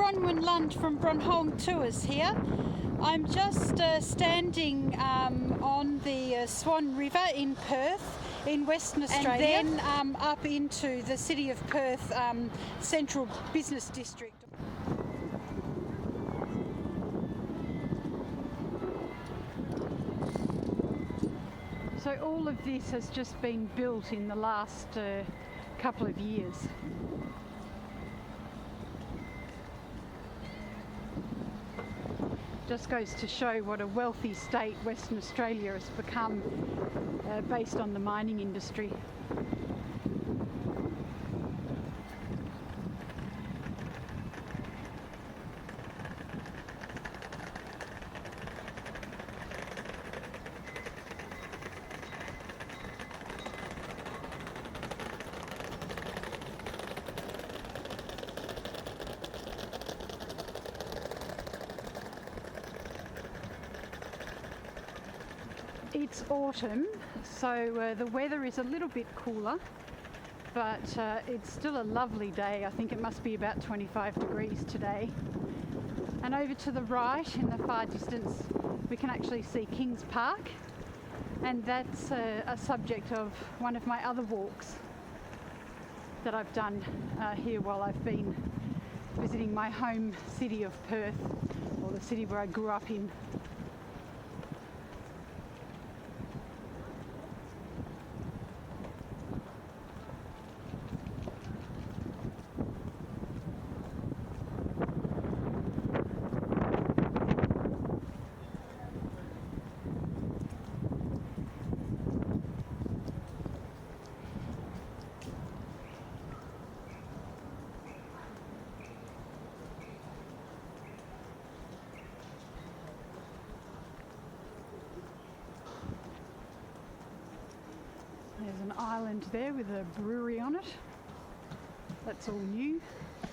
Bronwynlund from BronHolm Tours here. I'm just standing on the Swan River in Perth in Western Australia, and then up into the city of Perth Central Business District. So all of this has just been built in the last couple of years. Just goes to show what a wealthy state Western Australia has become based on the mining industry. It's autumn, so the weather is a little bit cooler, but it's still a lovely day. I think it must be about 25 degrees today. And over to the right in the far distance we can actually see Kings Park, and that's a subject of one of my other walks that I've done here while I've been visiting my home city of Perth, or the city where I grew up in. There's an island there with a brewery on it. That's all new.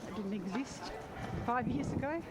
That didn't exist 5 years ago.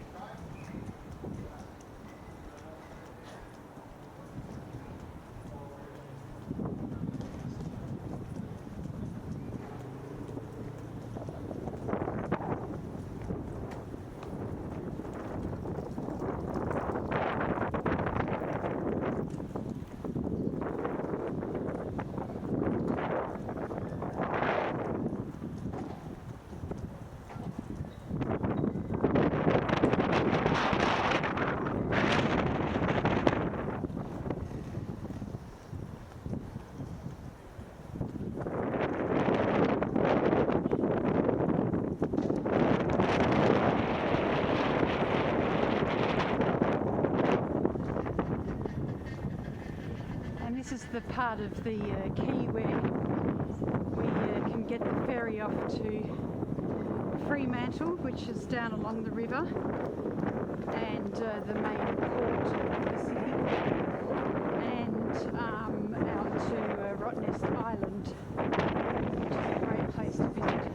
This is the part of the quay where we can get the ferry off to Fremantle, which is down along the river, and the main port of the city, and out to Rottnest Island, which is a great place to visit.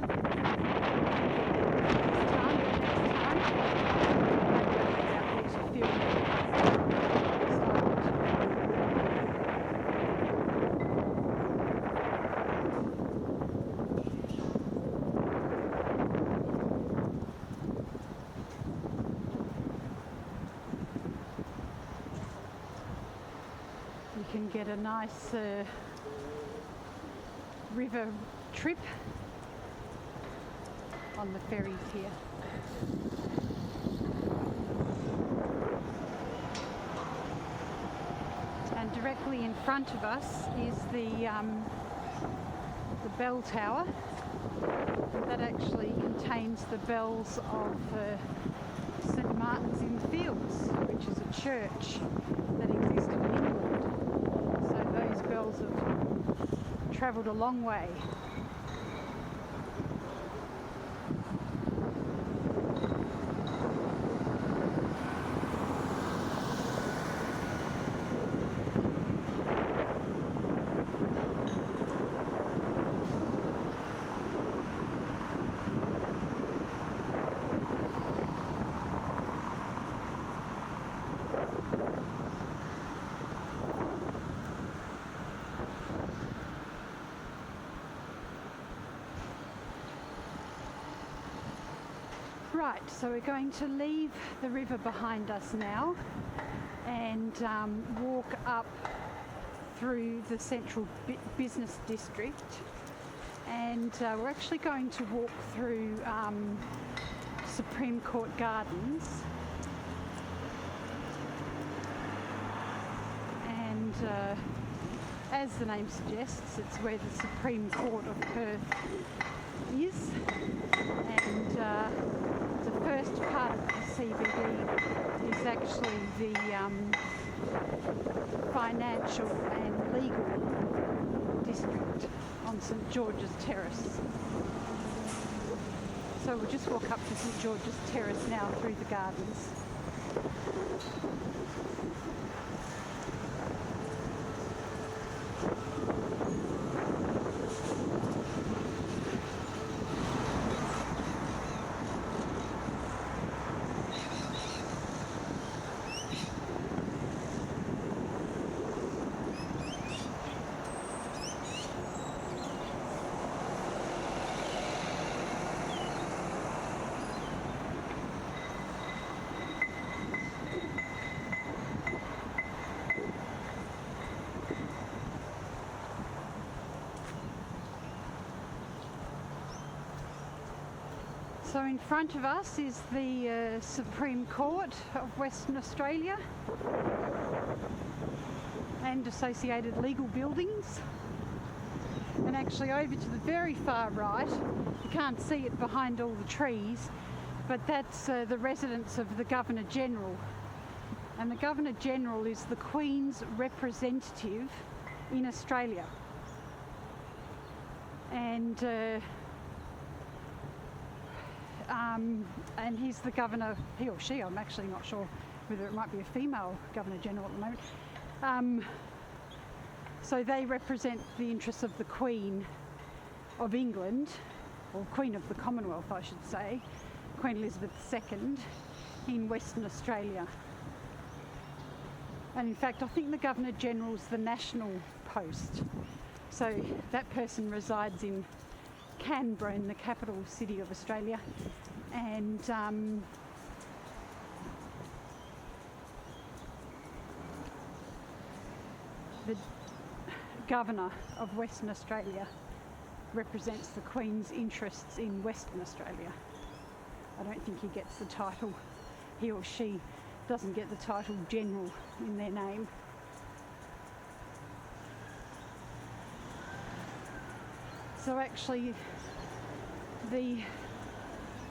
You can get a nice river trip on the ferries here. And directly in front of us is the bell tower. That actually contains the bells of St Martin's in the Fields, which is a church that existed in England. Those bells have travelled a long way. Right, so we're going to leave the river behind us now and walk up through the central business district, and we're actually going to walk through Supreme Court Gardens, and as the name suggests, it's where the Supreme Court of Perth is, and the first part of the CBD is actually the financial and legal district on St George's Terrace. So we'll just walk up to St George's Terrace now through the gardens. So in front of us is the Supreme Court of Western Australia and associated legal buildings. And actually over to the very far right, you can't see it behind all the trees, but that's the residence of the Governor-General. And the Governor-General is the Queen's representative in Australia. And he's the governor, he or she, I'm actually not sure whether it might be a female Governor-General at the moment. So they represent the interests of the Queen of England, or Queen of the Commonwealth I should say, Queen Elizabeth II, in Western Australia. And in fact I think the Governor-General's the national post. So that person resides in Canberra, in the capital city of Australia, and the Governor of Western Australia represents the Queen's interests in Western Australia. I don't think he gets the title, he or she doesn't get the title General in their name. So actually the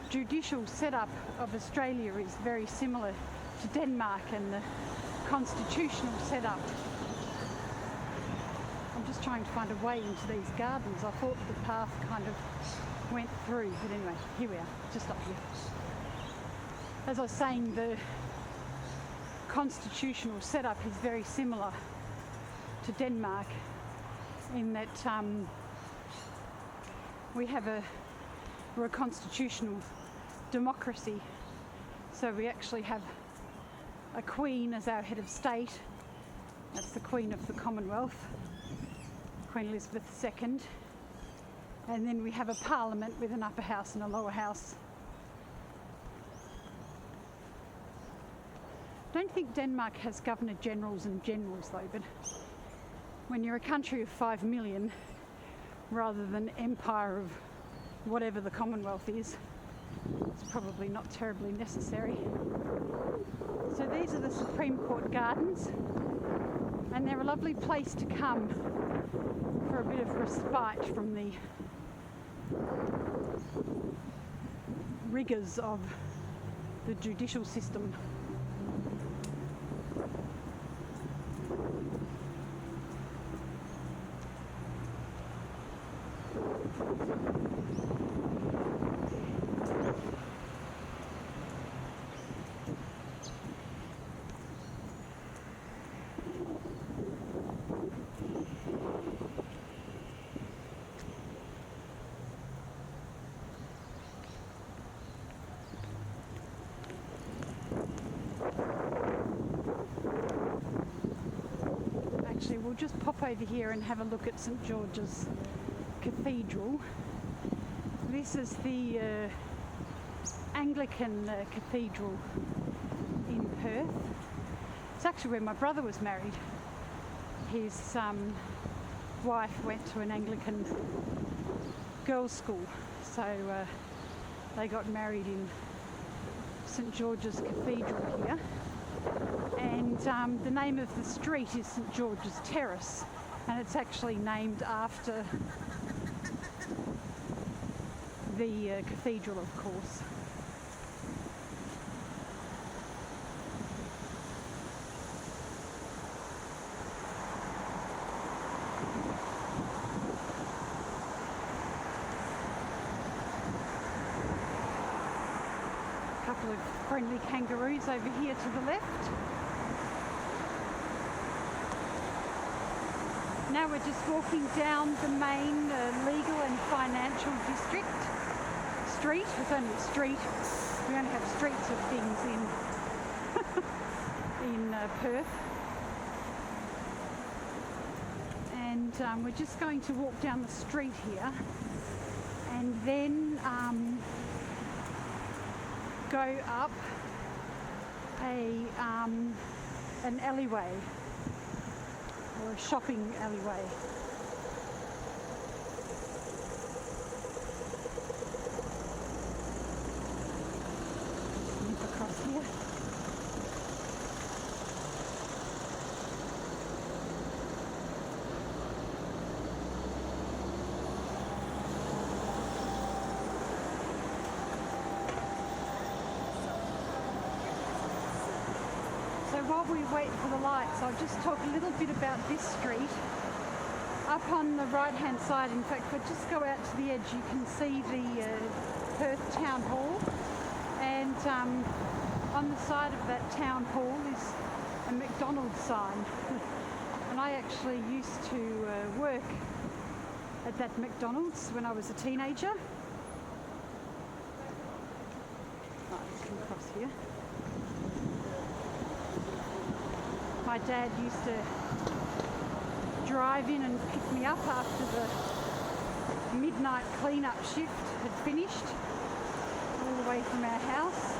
judicial setup of Australia is very similar to Denmark, and the constitutional setup. I'm just trying to find a way into these gardens. I thought the path kind of went through, but anyway, here we are, just up here. As I was saying, the constitutional setup is very similar to Denmark in that we're a constitutional democracy, so we actually have a Queen as our head of state. That's the Queen of the Commonwealth, Queen Elizabeth II, and then we have a parliament with an upper house and a lower house. I don't think Denmark has Governor-Generals and generals though, but when you're a country of 5 million rather than empire of whatever the Commonwealth is, it's probably not terribly necessary. So these are the Supreme Court Gardens, and they're a lovely place to come for a bit of respite from the rigours of the judicial system. We'll just pop over here and have a look at St George's Cathedral. This is the Anglican Cathedral in Perth. It's actually where my brother was married. His wife went to an Anglican girls' school, so they got married in St George's Cathedral here. And the name of the street is St George's Terrace, and it's actually named after the cathedral, of course. A couple of friendly kangaroos over here to the left. Now we're just walking down the main legal and financial district. Street, it's only a street. We only have streets of things in Perth. And we're just going to walk down the street here and then go up an alleyway, or a shopping alleyway. Nip across here. So while we wait for the lights, I'll just talk a little bit about this street. Up on the right hand side, in fact, if I just go out to the edge, you can see the Perth Town Hall, and on the side of that town hall is a McDonald's sign. And I actually used to work at that McDonald's when I was a teenager. Right, let's come across here. My dad used to drive in and pick me up after the midnight clean-up shift had finished, all the way from our house.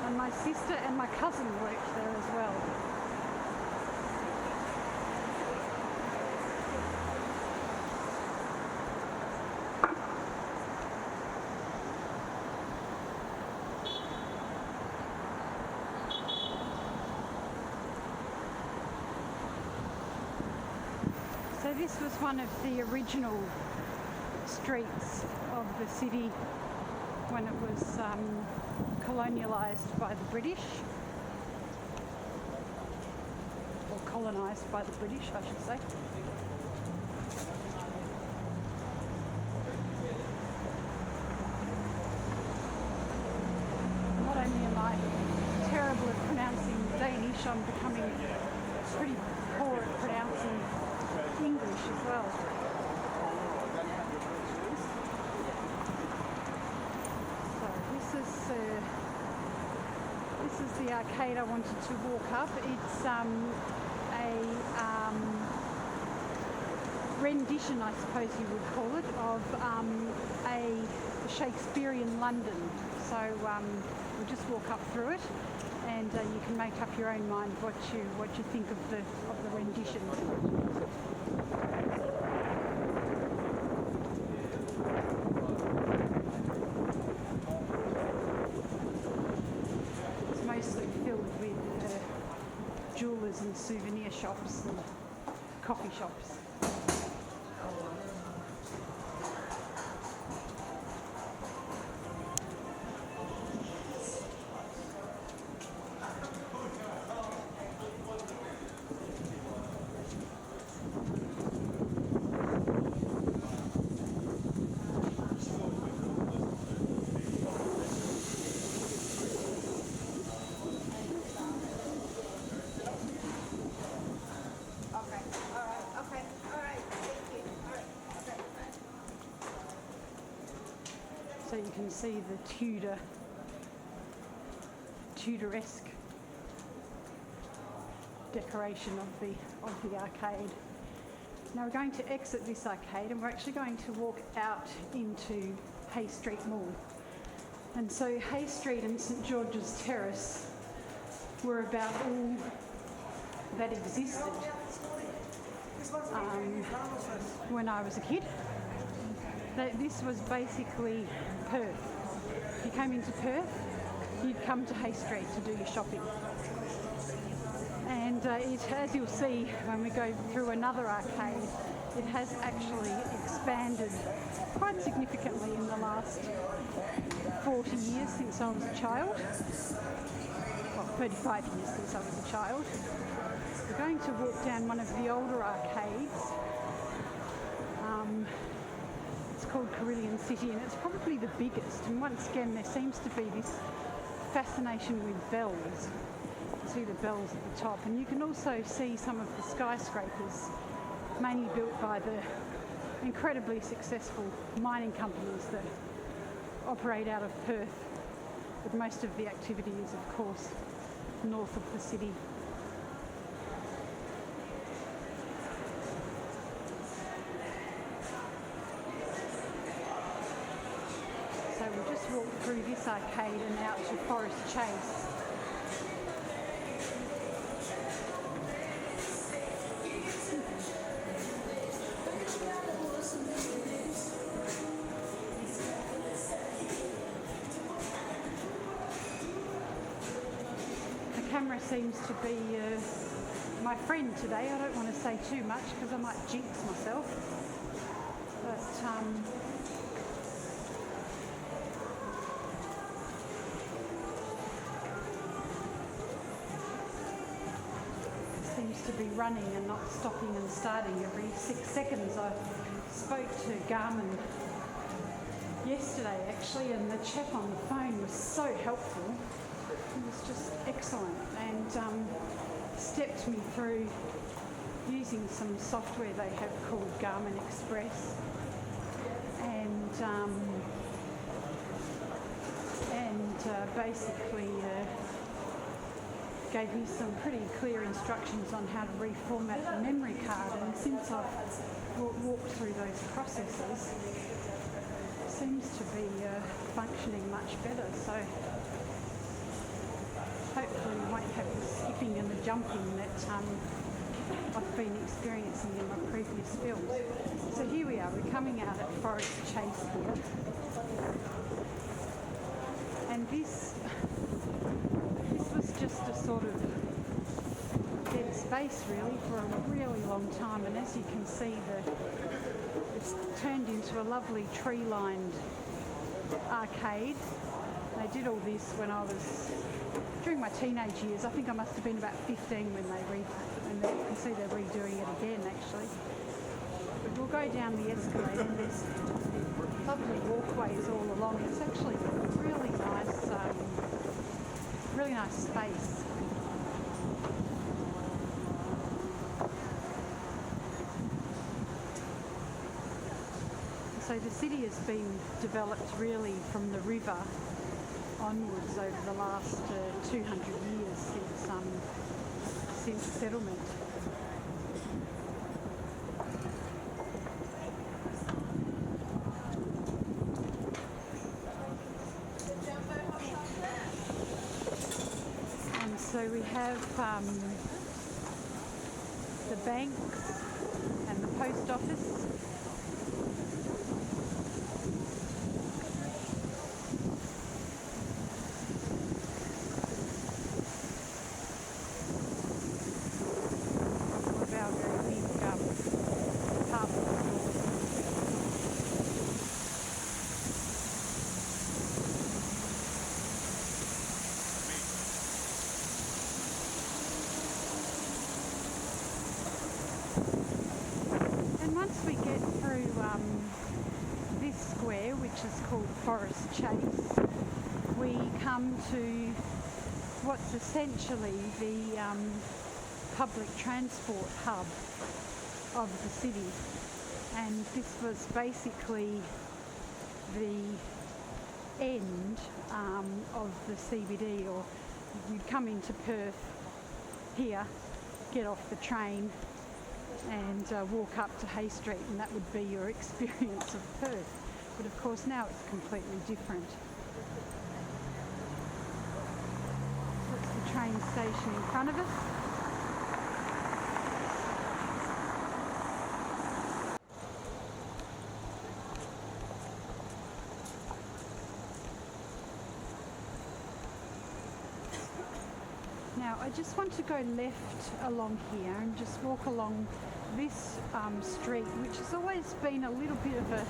And my sister and my cousin worked there as well. So this was one of the original streets of the city when it was colonialised by the British, or colonised by the British, I should say. Not only am I terrible at pronouncing Danish, I'm becoming pretty poor at pronouncing English as well. So this is the arcade I wanted to walk up. It's a rendition, I suppose you would call it, of a Shakespearean London. So we'll just walk up through it, and you can make up your own mind what you think of the rendition. It's mostly filled with jewellers and souvenir shops and coffee shops. So you can see the Tudoresque decoration of the arcade. Now we're going to exit this arcade and we're actually going to walk out into Hay Street Mall. And so Hay Street and St George's Terrace were about all that existed when I was a kid. This was basically Perth. If you came into Perth, you'd come to Hay Street to do your shopping. And as you'll see when we go through another arcade, it has actually expanded quite significantly in the last 40 years since I was a child. Well, 35 years since I was a child. We're going to walk down one of the older arcades. It's called Carillion City, and it's probably the biggest. And once again, there seems to be this fascination with bells. See the bells at the top, and you can also see some of the skyscrapers, mainly built by the incredibly successful mining companies that operate out of Perth, but most of the activity is of course north of the city. So we'll just walk through this arcade and out to Forest Chase. Camera seems to be my friend today. I don't want to say too much because I might jinx myself, but it seems to be running and not stopping and starting every 6 seconds. I spoke to Garmin yesterday actually, and the chap on the phone was so helpful. It was just excellent, and stepped me through using some software they have called Garmin Express, and basically gave me some pretty clear instructions on how to reformat the memory card. And since I've walked through those processes, it seems to be functioning much better. So hopefully we won't have the skipping and the jumping that I've been experiencing in my previous films. So here we are, we're coming out at Forest Chase here. And this was just a sort of dead space really for a really long time, and as you can see it's turned into a lovely tree-lined arcade. They did all this when I was during my teenage years. I think I must have been about 15 when they and you can see they're redoing it again actually. But we'll go down the escalator and there's lovely walkways all along. It's actually a really nice space. So the city has been developed really from the river onwards over the last 200 years since settlement. And so we have the banks and the post office. Once we get through this square, which is called Forest Chase, we come to what's essentially the public transport hub of the city. And this was basically the end of the CBD, or you'd come into Perth here, get off the train, and walk up to Hay Street, and that would be your experience of Perth. But of course now it's completely different. That's the train station in front of us. Now I just want to go left along here and just walk along this street, which has always been a little bit of a...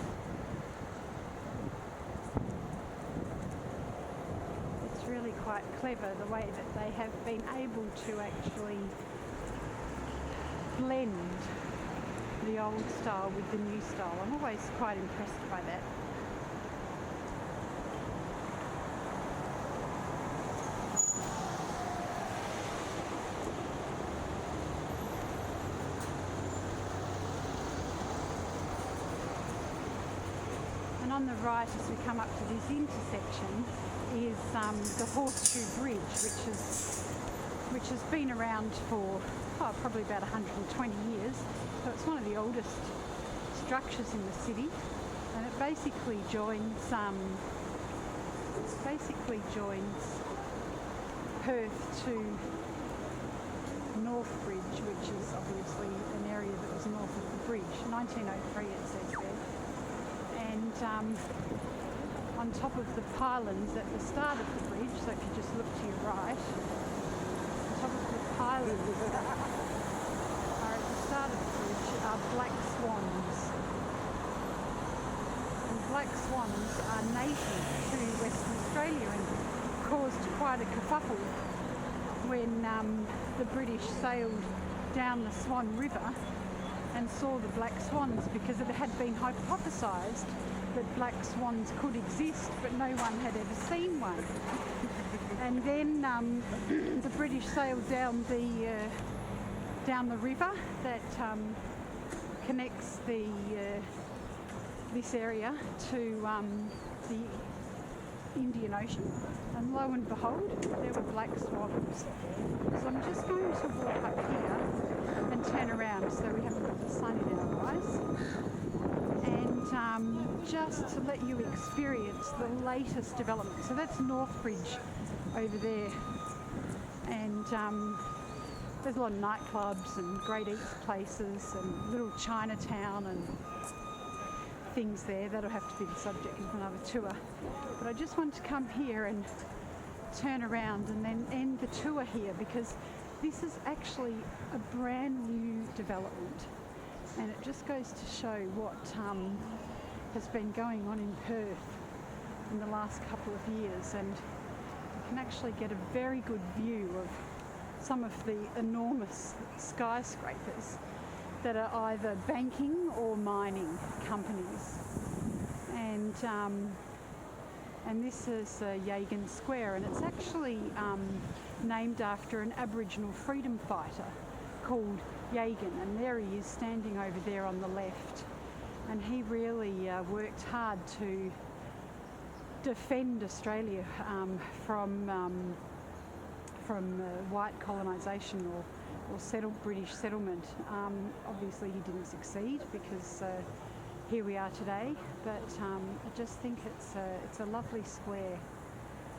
It's really quite clever the way that they have been able to actually blend the old style with the new style. I'm always quite impressed by that. And on the right, as we come up to this intersection, is the Horseshoe Bridge, which has been around for probably about 120 years. So it's one of the oldest structures in the city, and it basically joins Perth to Northbridge, which is obviously an area that was north of the bridge. 1903 it says there. And on top of the pylons at the start of the bridge, so if you just look to your right, on top of the pylons are at the start of the bridge are black swans. And black swans are native to Western Australia and caused quite a kerfuffle when the British sailed down the Swan River and saw the black swans, because it had been hypothesised that black swans could exist, but no one had ever seen one. And then the British sailed down the river that connects this area to the Indian Ocean, and lo and behold, there were black swans. So I'm just going to walk up here and turn around so we haven't got the sun in our eyes, and just to let you experience the latest development. So that's Northbridge over there, and there's a lot of nightclubs and great eats places and little Chinatown and things there. That'll have to be the subject of another tour. But I just want to come here and turn around and then end the tour here, because this is actually a brand new development, and it just goes to show what has been going on in Perth in the last couple of years, and you can actually get a very good view of some of the enormous skyscrapers that are either banking or mining companies. And this is Yagan Square, and it's actually named after an Aboriginal freedom fighter called Yagan, and there he is standing over there on the left, and he really worked hard to defend Australia from white colonisation or British settlement. Obviously he didn't succeed, because here we are today, but I just think it's a lovely square,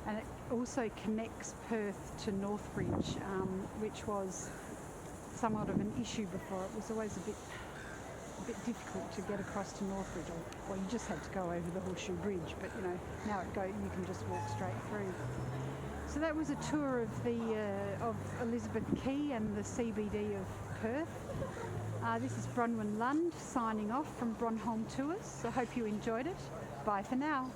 and it also connects Perth to Northbridge, which was somewhat of an issue before. It was always a bit difficult to get across to Northbridge, or you just had to go over the Horseshoe Bridge, but now you can just walk straight through. So that was a tour of of Elizabeth Quay and the CBD of Perth. This is Bronwynlund signing off from BronHolm Tours. I hope you enjoyed it. Bye for now.